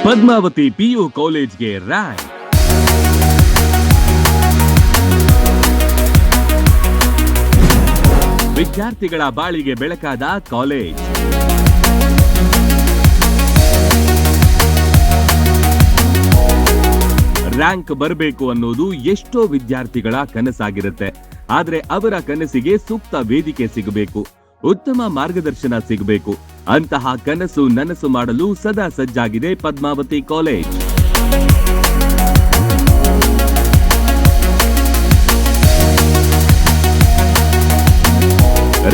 Padmavati PU ಕಾಲೇಜ್ಗೆ rank. ವಿದ್ಯಾರ್ಥಿಗಳ ಬಾಳಿಗೆ ಬೆಳಕಾದ ಕಾಲೇಜ್. ರ್ಯಾಂಕ್ ಬರಬೇಕು ಅನ್ನೋದು ಎಷ್ಟೋ ವಿದ್ಯಾರ್ಥಿಗಳ ಕನಸಾಗಿರುತ್ತೆ. ಆದ್ರೆ ಅವರ ಕನಸಿಗೆ ಸೂಕ್ತ ವೇದಿಕೆ ಸಿಗಬೇಕು, ಉತ್ತಮ ಮಾರ್ಗದರ್ಶನ ಸಿಗಬೇಕು. ಅಂತಹ ಕನಸು ನನಸು ಮಾಡಲು ಸದಾ ಸಜ್ಜಾಗಿದೆ ಪದ್ಮಾವತಿ ಕಾಲೇಜ್.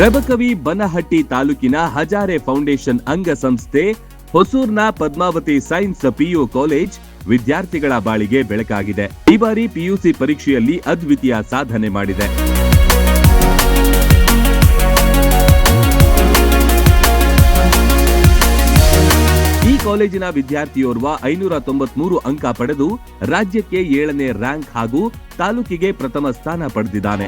ರಬಕವಿ ಬನಹಟ್ಟಿ ತಾಲೂಕಿನ ಹಜಾರೆ ಫೌಂಡೇಶನ್ ಅಂಗಸಂಸ್ಥೆ ಹೊಸೂರ್ನ ಪದ್ಮಾವತಿ ಸೈನ್ಸ್ ಪಿಯು ಕಾಲೇಜ್ ವಿದ್ಯಾರ್ಥಿಗಳ ಬಾಳಿಗೆ ಬೆಳಕಾಗಿದೆ. ಈ ಬಾರಿ ಪಿಯುಸಿ ಪರೀಕ್ಷೆಯಲ್ಲಿ ಅದ್ವಿತೀಯ ಸಾಧನೆ ಮಾಡಿದೆ. ಈ ಕಾಲೇಜಿನ ವಿದ್ಯಾರ್ಥಿಯೋರ್ವ 593 ಅಂಕ ಪಡೆದು ರಾಜ್ಯಕ್ಕೆ 7ನೇ ರ್ಯಾಂಕ್ ಹಾಗೂ ತಾಲೂಕಿಗೆ ಪ್ರಥಮ ಸ್ಥಾನ ಪಡೆದಿದ್ದಾನೆ.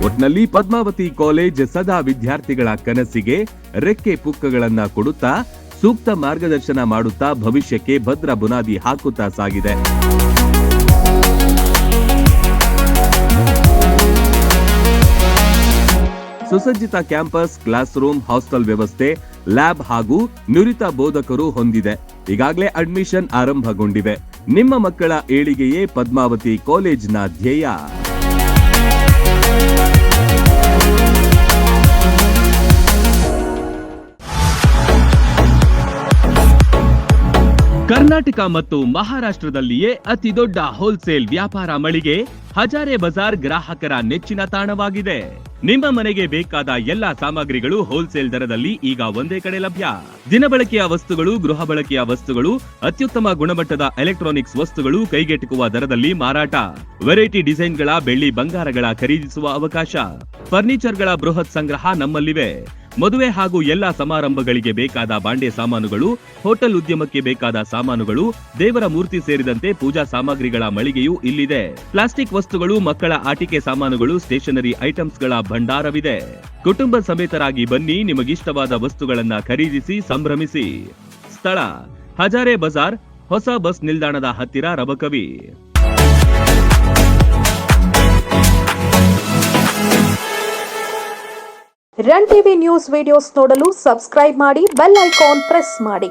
ಒಟ್ನಲ್ಲಿ ಪದ್ಮಾವತಿ ಕಾಲೇಜ್ ಸದಾ ವಿದ್ಯಾರ್ಥಿಗಳ ಕನಸಿಗೆ ರೆಕ್ಕೆ ಪುಕ್ಕಗಳನ್ನ ಕೊಡುತ್ತಾ ಸೂಕ್ತ ಮಾರ್ಗದರ್ಶನ ಮಾಡುತ್ತಾ ಭವಿಷ್ಯಕ್ಕೆ ಭದ್ರ ಬುನಾದಿ ಹಾಕುತ್ತಾ ಸಾಗಿದೆ. ಸುಸಜ್ಜಿತ ಕ್ಯಾಂಪಸ್, ಕ್ಲಾಸ್ ರೂಮ್, ಹಾಸ್ಟೆಲ್ ವ್ಯವಸ್ಥೆ, ಲ್ಯಾಬ್ ಹಾಗೂ ನುರಿತ ಬೋಧಕರು ಹೊಂದಿದೆ. ಈಗಾಗಲೇ ಅಡ್ಮಿಷನ್ ಆರಂಭಗೊಂಡಿವೆ. ನಿಮ್ಮ ಮಕ್ಕಳ ಏಳಿಗೆಯೇ ಪದ್ಮಾವತಿ ಕಾಲೇಜ್ನ ಧ್ಯೇಯ. ಕರ್ನಾಟಕ ಮತ್ತು ಮಹಾರಾಷ್ಟ್ರದಲ್ಲಿಯೇ ಅತಿ ದೊಡ್ಡ ಹೋಲ್ಸೇಲ್ ವ್ಯಾಪಾರ ಮಳಿಗೆ ಹಜಾರೆ ಬಜಾರ್ ಗ್ರಾಹಕರ ನೆಚ್ಚಿನ ತಾಣವಾಗಿದೆ. ನಿಮ್ಮ ಮನೆಗೆ ಬೇಕಾದ ಎಲ್ಲಾ ಸಾಮಗ್ರಿಗಳು ಹೋಲ್ಸೇಲ್ ದರದಲ್ಲಿ ಈಗ ಒಂದೇ ಕಡೆ ಲಭ್ಯ. ದಿನಬಳಕೆಯ ವಸ್ತುಗಳು, ಗೃಹ ಬಳಕೆಯ ವಸ್ತುಗಳು, ಅತ್ಯುತ್ತಮ ಗುಣಮಟ್ಟದ ಎಲೆಕ್ಟ್ರಾನಿಕ್ಸ್ ವಸ್ತುಗಳು ಕೈಗೆಟುಕುವ ದರದಲ್ಲಿ ಮಾರಾಟ. ವೆರೈಟಿ ಡಿಸೈನ್ಗಳ ಬೆಳ್ಳಿ ಬಂಗಾರಗಳ ಖರೀದಿಸುವ ಅವಕಾಶ. ಫರ್ನಿಚರ್ಗಳ ಬೃಹತ್ ಸಂಗ್ರಹ ನಮ್ಮಲ್ಲಿವೆ. ಮದುವೆ ಹಾಗೂ ಎಲ್ಲಾ ಸಮಾರಂಭಗಳಿಗೆ ಬೇಕಾದ ಬಾಂಡೆ ಸಾಮಾನುಗಳು, ಹೋಟೆಲ್ ಉದ್ಯಮಕ್ಕೆ ಬೇಕಾದ ಸಾಮಾನುಗಳು, ದೇವರ ಮೂರ್ತಿ ಸೇರಿದಂತೆ ಪೂಜಾ ಸಾಮಗ್ರಿಗಳ ಮಳಿಗೆಯೂ ಇಲ್ಲಿದೆ. ಪ್ಲಾಸ್ಟಿಕ್ ವಸ್ತುಗಳು, ಮಕ್ಕಳ ಆಟಿಕೆ ಸಾಮಾನುಗಳು, ಸ್ಟೇಷನರಿ ಐಟಮ್ಸ್ಗಳ ಭಂಡಾರವಿದೆ. ಕುಟುಂಬ ಸಮೇತರಾಗಿ ಬನ್ನಿ, ನಿಮಗಿಷ್ಟವಾದ ವಸ್ತುಗಳನ್ನ ಖರೀದಿಸಿ ಸಂಭ್ರಮಿಸಿ. ಸ್ಥಳ ಹಜಾರೆ ಬಜಾರ್, ಹೊಸ ಬಸ್ ನಿಲ್ದಾಣದ ಹತ್ತಿರ, Rabakavi. Run TV news videos ನೋಡಲು ಸಬ್ಸ್ಕ್ರೈಬ್ ಮಾಡಿ, ಬೆಲ್ ಐಕಾನ್ ಪ್ರೆಸ್ ಮಾಡಿ.